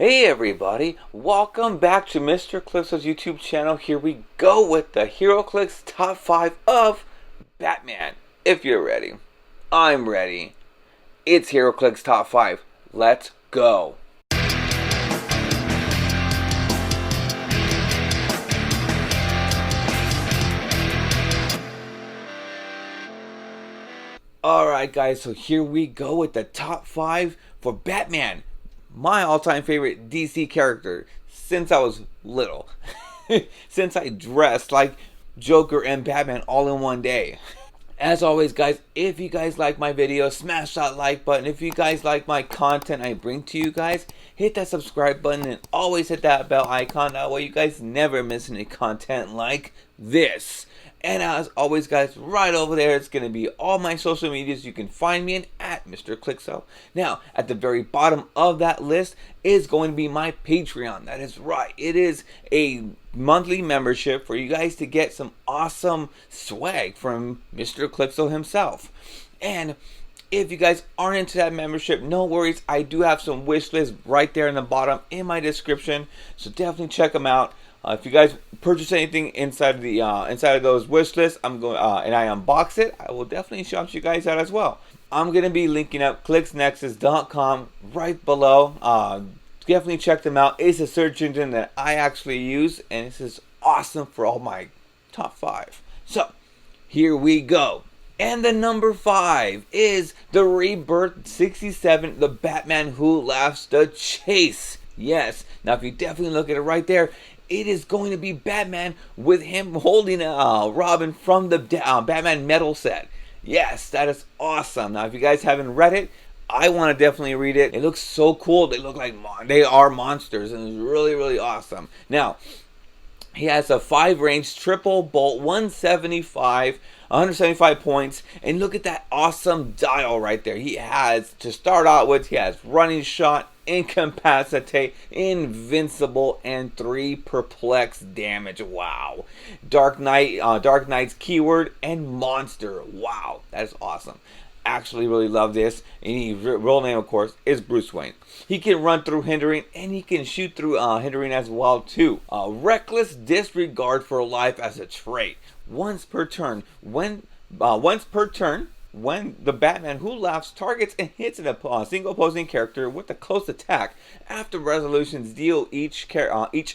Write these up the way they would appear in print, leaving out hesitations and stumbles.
Hey everybody, welcome back to Mr. Clixso's YouTube channel. Here we go with the Heroclix top 5 of Batman. If you're ready, I'm ready. It's Heroclix top 5. Let's go. Alright guys, so here we go with the top 5 for Batman. My all-time favorite DC character since I was little. Since I dressed like Joker and Batman all in one day. As always guys, if you guys like my video, smash that like button. If you guys like my content I bring to you guys, hit that subscribe button and always hit that bell icon. That way you guys never miss any content like this. And as always guys, right over there it's going to be all my social medias. You can find me in at Mr. ClixSo. Now, at the very bottom of that list is going to be my Patreon. That is right. It is a monthly membership for you guys to get some awesome swag from Mr. ClixSo himself. And if you guys aren't into that membership, no worries. I do have some wish lists right there in the bottom in my description. So definitely check them out. If you guys purchase anything inside of the inside of those wish lists, I'm going and I unbox it, I will definitely shout you guys out as well. I'm gonna be linking up ClixNexus.com right below. Definitely check them out. It's a search engine that I actually use, and this is awesome for all my top 5. So here we go. And the number 5 is the Rebirth 67, the Batman Who Laughs, the Chase. Yes. Now if you definitely look at it right there, it is going to be Batman with him holding Robin from the Batman metal set. Yes, that is awesome. Now, if you guys haven't read it, I want to definitely read it. It looks so cool. They look like they are monsters, and it's really, really awesome. Now, he has a 5-range triple bolt, 175 points, and look at that awesome dial right there. He has, to start out with, he has running shot, incapacitate, invincible, and 3 perplex damage. Wow. Dark Knight's keyword, and monster. Wow, that is awesome. Actually really love this. And his real name, of course, is Bruce Wayne. He can run through hindering, and he can shoot through hindering as well too. Reckless disregard for life as a trait. Once per turn, when the Batman Who Laughs targets and hits a single opposing character with a close attack, after resolutions deal each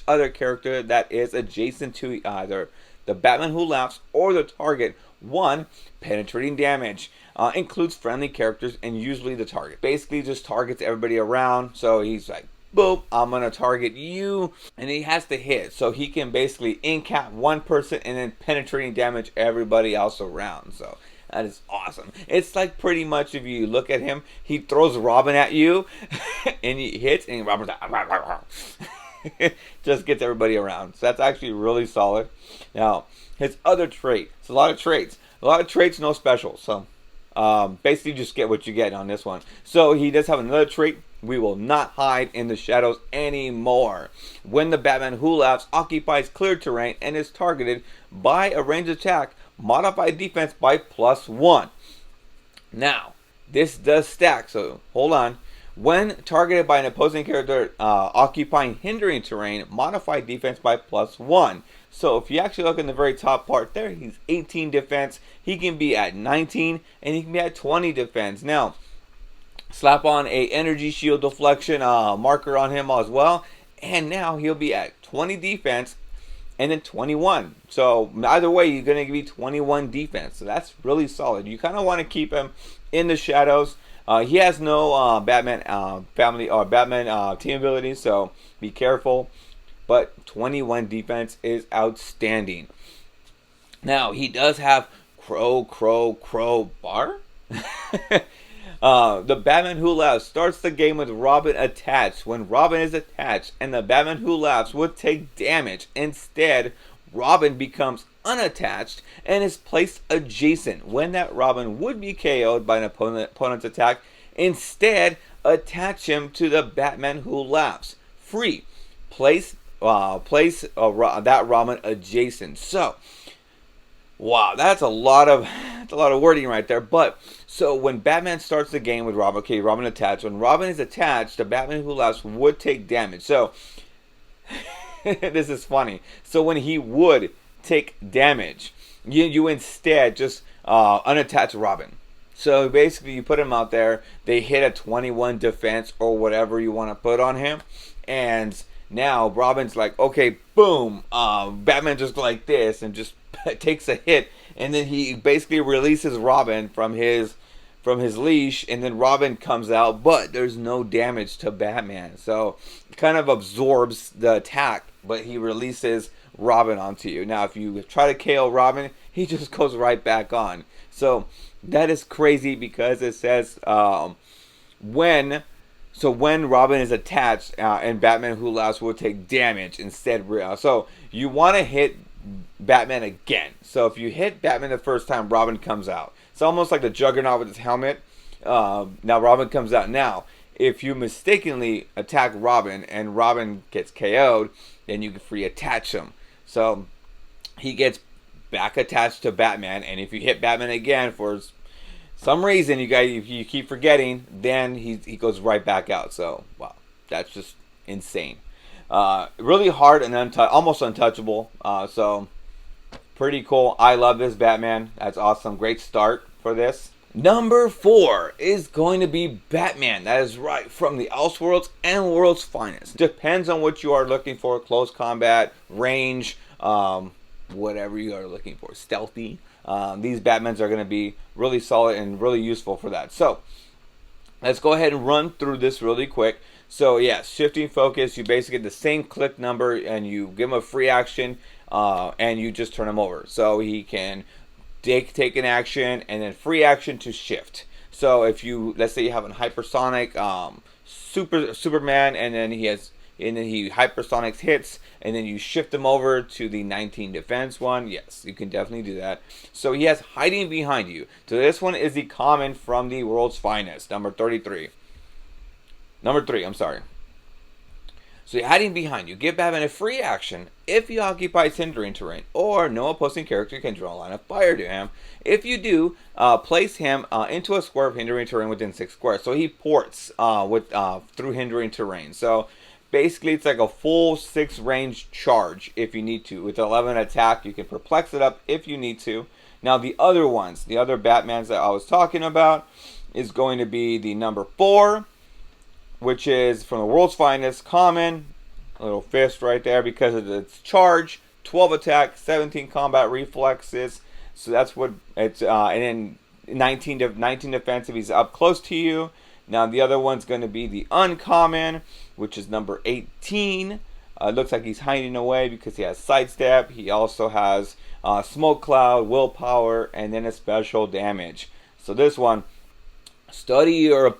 other character that is adjacent to either the Batman Who Laughs or the target 1 penetrating damage. Includes friendly characters and usually the target. Basically just targets everybody around. So he's like, boop, I'm gonna target you, and he has to hit. So he can basically incap one person and then penetrating damage everybody else around. So that is awesome. It's like pretty much, if you look at him, he throws Robin at you and he hits, and Robin's like, just gets everybody around. So that's actually really solid. Now, his other trait. It's a lot of traits. No specials. So basically just get what you get on this one. So he does have another trait. We will not hide in the shadows anymore. When the Batman Who Laughs occupies clear terrain and is targeted by a ranged attack, modify defense by +1. Now, this does stack, so hold on. When targeted by an opposing character occupying hindering terrain, modify defense by +1. So if you actually look in the very top part there, he's 18 defense. He can be at 19, and he can be at 20 defense. Now, slap on a energy shield deflection marker on him as well, and now he'll be at 20 defense and then 21. So either way, you're going to be 21 defense. So that's really solid. You kind of want to keep him in the shadows. He has no Batman family or Batman team abilities, so be careful. But 21 defense is outstanding. Now, he does have crowbar. The Batman Who Laughs starts the game with Robin attached. When Robin is attached and the Batman Who Laughs would take damage, instead, Robin becomes unattached and is placed adjacent. When that Robin would be KO'd by an opponent's attack, instead, attach him to the Batman Who Laughs. Free. Place that Robin adjacent. So, wow, that's a lot of wording right there. But So when Batman starts the game with Robin, okay, Robin attached. When Robin is attached, the Batman who laughs would take damage. So this is funny. So when he would take damage, you instead just unattach Robin. So basically, you put him out there. They hit a 21 defense or whatever you want to put on him, and now Robin's like, okay, boom. Batman just like this and just takes a hit, and then he basically releases Robin from his leash, and then Robin comes out, but there's no damage to Batman. So it kind of absorbs the attack, but he releases Robin onto you. Now, if you try to KO Robin, he just goes right back on. So that is crazy because it says when Robin is attached and Batman Who Laughs will take damage instead. So you want to hit Batman again. So if you hit Batman the first time, Robin comes out. It's almost like the Juggernaut with his helmet. Now Robin comes out. Now, if you mistakenly attack Robin and Robin gets KO'd, then you can free attach him. So he gets back attached to Batman, and if you hit Batman again for some reason you keep forgetting, then he goes right back out. So wow, that's just insane. Really hard and almost untouchable. So pretty cool. I love this Batman. That's awesome. Great start for this. Number 4 is going to be Batman. That is right, from the Elseworlds and World's Finest. Depends on what you are looking for. Close combat, range, whatever you are looking for. Stealthy. These Batmans are going to be really solid and really useful for that. So let's go ahead and run through this really quick. So yeah, shifting focus, you basically get the same click number and you give him a free action and you just turn him over. So he can take an action and then free action to shift. So if you, let's say you have a hypersonic Superman, and then he hypersonics hits, and then you shift him over to the 19 defense one. Yes, you can definitely do that. So he has hiding behind you. So this one is the common from the World's Finest, number 3, I'm sorry. So you're hiding behind you. Give Batman a free action if he occupies hindering terrain, or no opposing character can draw a line of fire to him. If you do, place him into a square of hindering terrain within 6 squares. So he ports through hindering terrain. So basically, it's like a full 6 range charge if you need to. With 11 attack, you can perplex it up if you need to. Now the other Batmans that I was talking about is going to be the number 4. Which is from the World's Finest, common, a little fist right there because of its charge, 12 attack, 17 combat reflexes. So that's what it's, and then 19 defense if he's up close to you. Now the other one's going to be the uncommon, which is number 18. Looks like he's hiding away because he has sidestep. He also has smoke cloud, willpower, and then a special damage. So this one, study your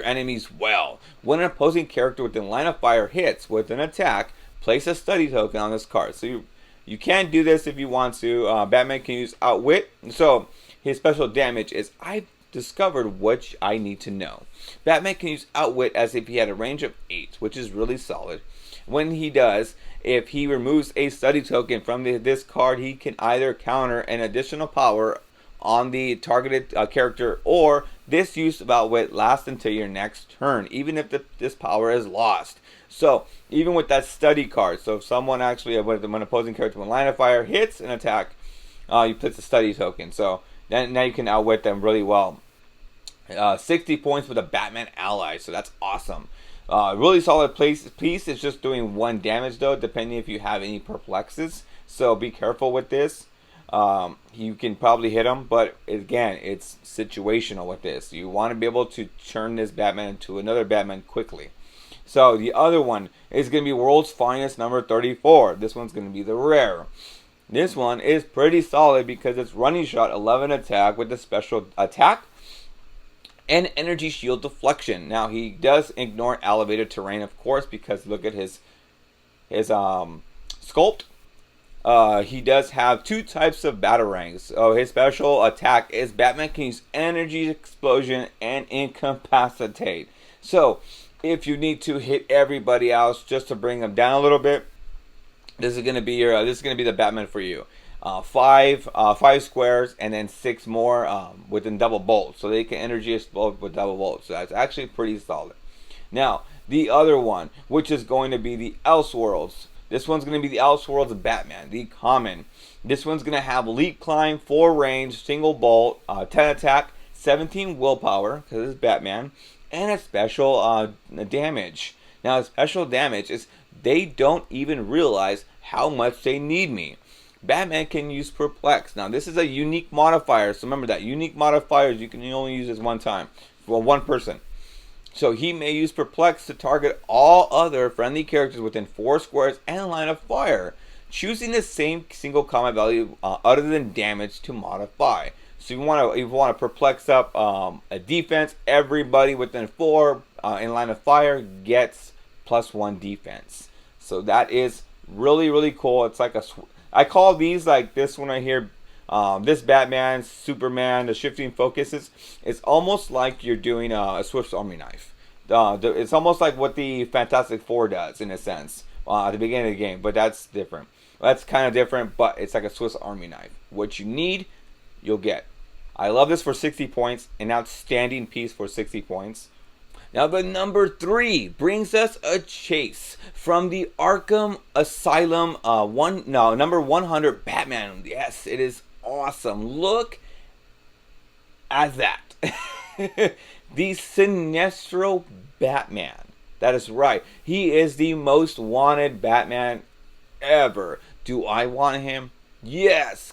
enemies well. When an opposing character within line of fire hits with an attack, place a study token on this card. So you can do this if you want to. Batman can use Outwit. So his special damage is, I've discovered what I need to know. Batman can use Outwit as if he had a range of 8, which is really solid. When he does, if he removes a study token from this card, he can either counter an additional power on the targeted character, or this use of Outwit lasts until your next turn, even if this power is lost. So even with that study card, so if someone actually, when an opposing character with line of fire hits an attack, you put the study token. So then now you can outwit them really well. 60 points with a Batman ally, so that's awesome. Really solid piece. It's just doing 1 damage though, depending if you have any perplexes. So be careful with this. You can probably hit him, but again, it's situational with this. You want to be able to turn this Batman into another Batman quickly. So the other one is going to be World's Finest, number 34. This one's going to be the rare. This one is pretty solid because it's running shot, 11 attack with the special attack and energy shield deflection. Now he does ignore elevated terrain, of course, because look at his sculpt. He does have 2 types of batarangs. So his special attack is Batman can use energy explosion and incapacitate. So if you need to hit everybody else just to bring them down a little bit, this is gonna be the Batman for you. five squares, and then 6 more within double bolts, so they can energy explode with double bolts. So that's actually pretty solid. Now, the other one, which is going to be the Elseworlds. This one's going to be the Elseworlds Batman, the common. This one's going to have leap climb, 4 range, single bolt, 10 attack, 17 willpower, because it's Batman, and a special damage. Now, special damage is they don't even realize how much they need me. Batman can use Perplex. Now, this is a unique modifier, so remember that. Unique modifiers you can only use this one time for one person. So he may use Perplex to target all other friendly characters within 4 squares and line of fire, choosing the same single combat value other than damage to modify. So you want to perplex up a defense. Everybody within 4 in line of fire gets +1 defense. So that is really, really cool. It's like I call these, like this one right here, this Batman, Superman, the shifting focuses. It's almost like you're doing a Swiss Army knife. It's almost like what the Fantastic Four does in a sense at the beginning of the game, but that's different. That's kind of different, but it's like a Swiss Army knife. What you need, you'll get. I love this for 60 points, an outstanding piece for 60 points. Now the number 3 brings us a chase from the Arkham Asylum number 100 Batman. Yes, it is awesome. Look at that. The Sinestro Batman. That is right. He is the most wanted Batman ever. Do I want him? Yes.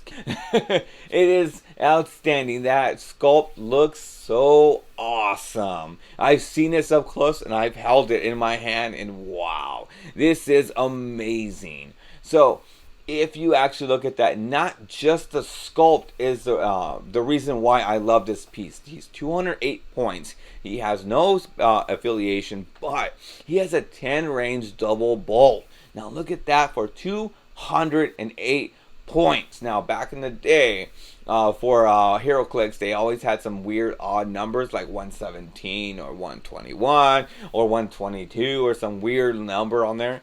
It is outstanding. That sculpt looks so awesome. I've seen this up close and I've held it in my hand, and wow, this is amazing. So if you actually look at that, not just the sculpt is the reason why I love this piece. He's 208 points. He has no affiliation, but he has a 10 range double bolt. Now look at that for 208 points. Now back in the day, for Heroclix, they always had some weird odd numbers like 117 or 121 or 122 or some weird number on there.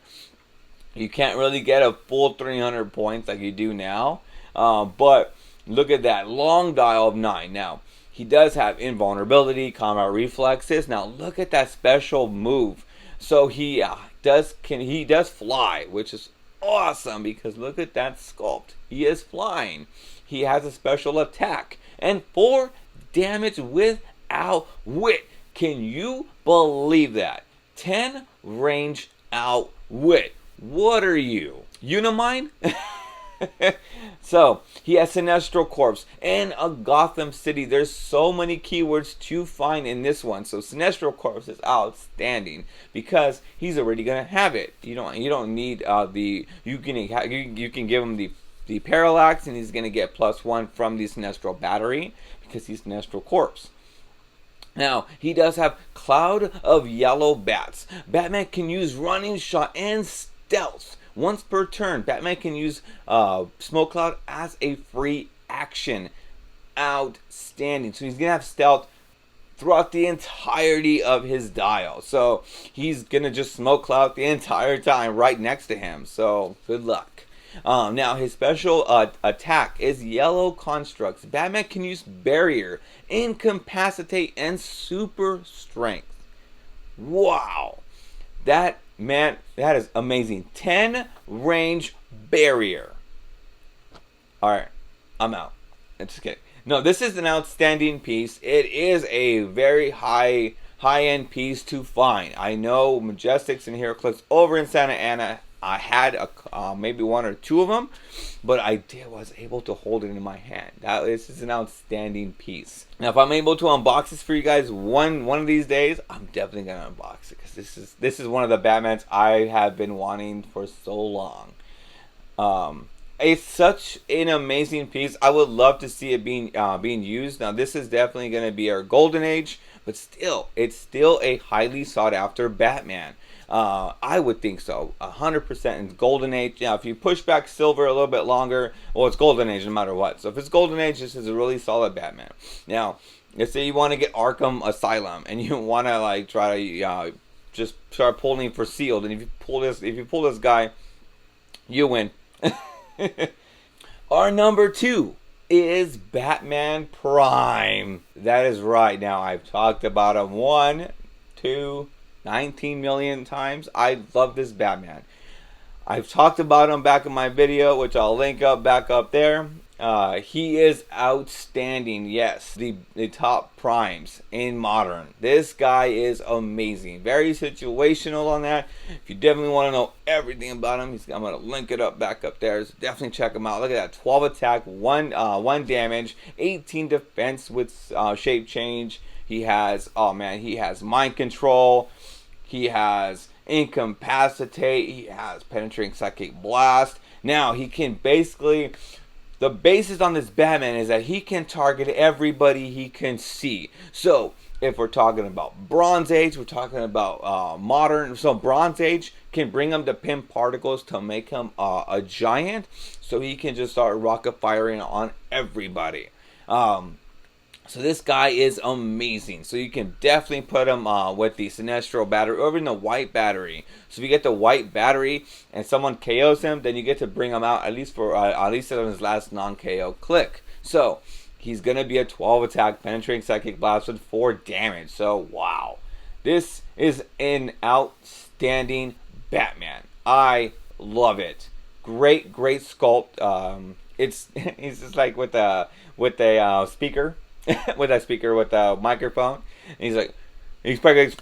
You can't really get a full 300 points like you do now. But look at that long dial of 9. Now, he does have invulnerability, combat reflexes. Now, look at that special move. So he does fly, which is awesome because look at that sculpt. He is flying. He has a special attack and 4 damage without wit. Can you believe that? 10 range outwit. What are you? Unimine? So, he has Sinestro Corpse and a Gotham City. There's so many keywords to find in this one. So, Sinestro Corpse is outstanding because he's already going to have it. You don't need you can give him the Parallax, and he's going to get +1 from the Sinestro Battery because he's Sinestro Corpse. Now, he does have Cloud of Yellow Bats. Batman can use Running Shot and Stealth. Once per turn, Batman can use Smoke Cloud as a free action. Outstanding. So he's going to have Stealth throughout the entirety of his dial. So he's going to just Smoke Cloud the entire time right next to him. So good luck. Now, his special attack is Yellow Constructs. Batman can use Barrier, Incapacitate, and Super Strength. Wow. That is amazing. 10 range Barrier. Alright, I'm out. I'm just kidding. No, this is an outstanding piece. It is a very high-end piece to find. I know Majestix and Heroclix over in Santa Ana, I had maybe 1 or 2 of them, but I was able to hold it in my hand. This is an outstanding piece. Now, if I'm able to unbox this for you guys one of these days, I'm definitely gonna unbox it because this is one of the Batmans I have been wanting for so long. It's such an amazing piece. I would love to see it being used. Now, this is definitely going to be our golden age, but still, it's still a highly sought after Batman. I would think so, 100% in golden age. Now, if you push back silver a little bit longer, well, it's golden age no matter what. So if it's golden age, this is a really solid Batman. Now, let's say you want to get Arkham Asylum and you want to like try to just start pulling for sealed, and if you pull this guy, you win. Our number 2 is Batman Prime. That is right. Now, I've talked about him 1, 2, 19 million times. I love this Batman. I've talked about him back in my video, which I'll link up back up there. He is outstanding. Yes, the top primes in modern. This guy is amazing. Very situational on that. If you definitely want to know everything about him, I'm going to link it up back up there. So definitely check him out. Look at that. 12 attack, 1 damage, 18 defense with shape change. He has, oh man, he has mind control. He has incapacitate. He has penetrating psychic blast. Now he can basically, the basis on this Batman is that he can target everybody he can see. So if we're talking about Bronze Age, we're talking about modern. So Bronze Age can bring him to pin particles to make him a giant, so he can just start rocket firing on everybody. So this guy is amazing. So you can definitely put him with the Sinestro battery or even the white battery. So if you get the white battery and someone KOs him, then you get to bring him out at least on his last non-KO click. So he's gonna be a 12 attack penetrating psychic blast with 4 damage. So wow, this is an outstanding Batman. I love it. Great sculpt. It's just like with a speaker. with a microphone, and he's probably,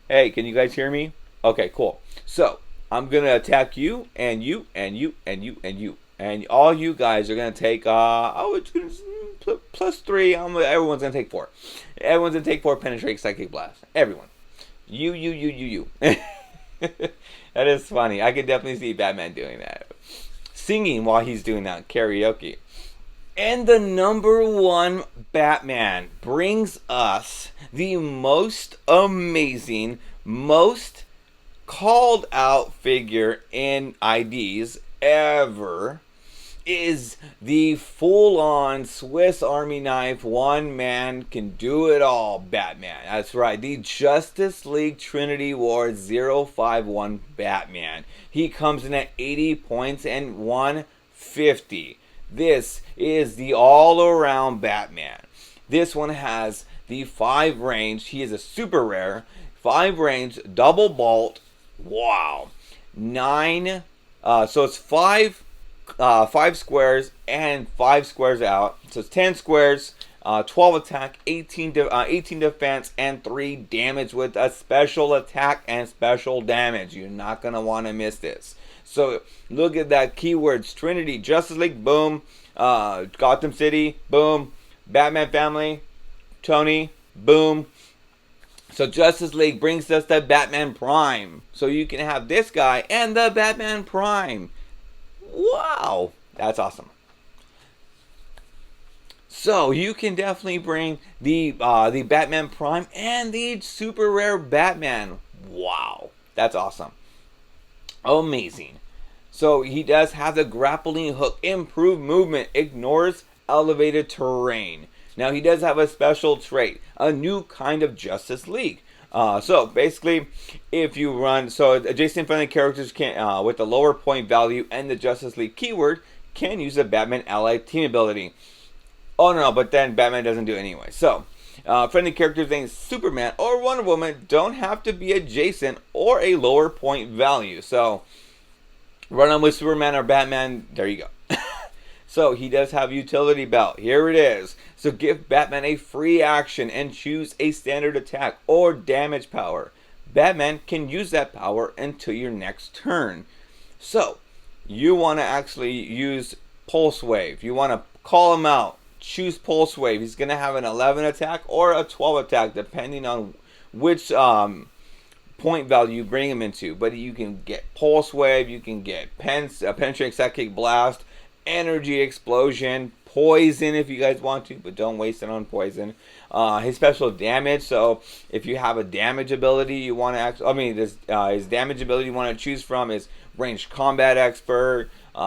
hey, can you guys hear me? Okay, cool. So I'm gonna attack you and you and you and you and you, and all you guys are gonna take it's gonna plus 3. Everyone's gonna take 4. Everyone's gonna take 4 penetrating psychic blast. Everyone, you. That is funny. I could definitely see Batman doing that, singing while he's doing that karaoke. And the number 1 Batman brings us the most amazing, most called out figure in IDs ever. Is the full-on Swiss Army knife, one man can do it all Batman. That's right, the Justice League Trinity War 051 Batman. He comes in at 80 points and 150. This is the all-around Batman. This one has the 5 range. He is a super rare. 5 range, double bolt. Wow. 9. So it's 5 squares and 5 squares out. So it's 10 squares, 12 attack, 18 defense, and 3 damage with a special attack and special damage. You're not going to want to miss this. So look at that keywords: Trinity, Justice League, boom, Gotham City, boom, Batman family, Tony, boom. So Justice League brings us the Batman Prime. So you can have this guy and the Batman Prime. Wow, that's awesome. So you can definitely bring the Batman Prime and the super rare Batman. Wow, that's awesome. Amazing. So he does have the grappling hook, improved movement, ignores elevated terrain. Now he does have a special trait, a new kind of Justice League. So basically, if you run, so adjacent friendly characters can, with the lower point value and the Justice League keyword, can use the Batman Allied team ability. Oh no, but then Batman doesn't do it anyway. So friendly characters named Superman or Wonder Woman don't have to be adjacent or a lower point value. So run on with Superman or Batman, there you go. So he does have utility belt. Here it is. So give Batman a free action and choose a standard attack or damage power. Batman can use that power until your next turn. So you want to actually use Pulse Wave. You want to call him out. Choose Pulse Wave. He's going to have an 11 attack or a 12 attack depending on which point value you bring him into. But you can get Pulse Wave. You can get Penetrating Psychic Blast, Energy Explosion, Poison if you guys want to, but don't waste it on Poison. His special damage, so if you have a damage ability you want to his damage ability you want to choose from is Ranged Combat Expert. He's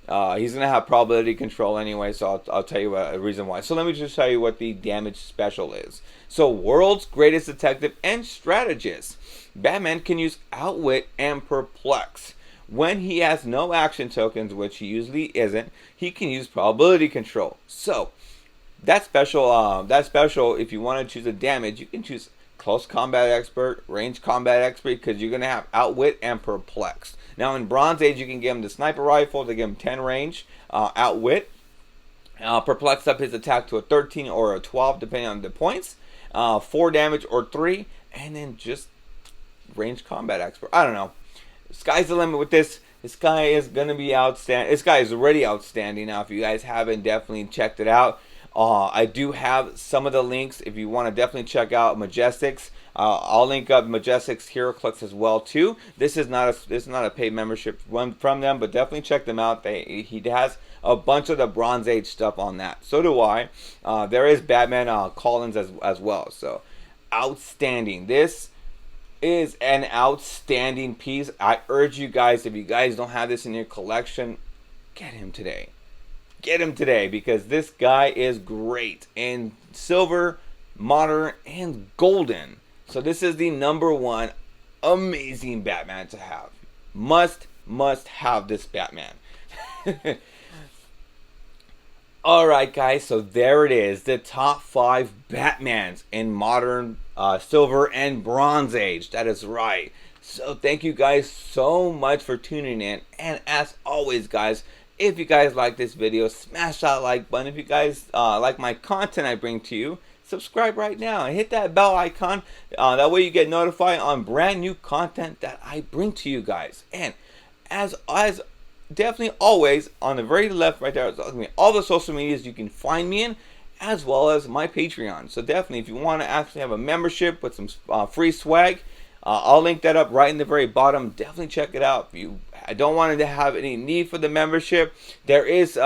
going to have probability control anyway, so I'll tell you a reason why. So let me just tell you what the damage special is. So World's Greatest Detective and Strategist. Batman can use Outwit and Perplex. when he has no action tokens, which he usually isn't, he can use probability control. So that special, if you want to choose a damage, you can choose Close Combat Expert, Range Combat Expert, because you're going to have Outwit and Perplex. Now in Bronze Age, you can give him the Sniper Rifle to give him 10 range, Outwit. Perplex up his attack to a 13 or a 12, depending on the points. 4 damage or 3, and then just Range Combat Expert. I don't know. Sky's the limit with this. This guy is going to be outstanding. This guy is already outstanding. Now, if you guys haven't definitely checked it out, I do have some of the links if you want to definitely check out Majestix. I'll link up Majestix Heroclix as well too. This is not a paid membership from them, but definitely check them out. He has a bunch of the Bronze Age stuff on that. So do I. There is Batman Collins as well. So outstanding. This is an outstanding piece. I urge you guys, if you guys don't have this in your collection, get him today. Get him today, because this guy is great in silver, modern, and golden. So this is the #1 amazing Batman to have. Must have this Batman. Alright guys, so there it is. The top 5 Batmans in modern, silver, and Bronze Age. That is right. So thank you guys so much for tuning in. And as always guys, if you guys like this video, smash that like button. If you guys like my content I bring to you, subscribe right now and hit that bell icon. That way you get notified on brand new content that I bring to you guys. And as definitely always, on the very left right there, all the social medias you can find me in, as well as my Patreon. So definitely, if you want to actually have a membership with some free swag, I'll link that up right in the very bottom. Definitely check it out. If you don't want to have any need for the membership, there is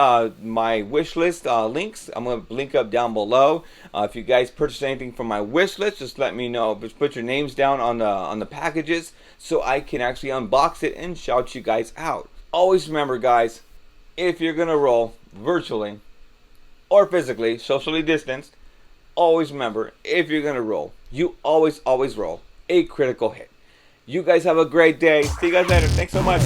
my wish list links. I'm going to link up down below. If you guys purchase anything from my wish list, just let me know. Just put your names down on the packages so I can actually unbox it and shout you guys out. Always remember guys, if you're going to roll virtually or physically, socially distanced, always remember, if you're going to roll, you always roll a critical hit. You guys have a great day. See you guys later. Thanks so much.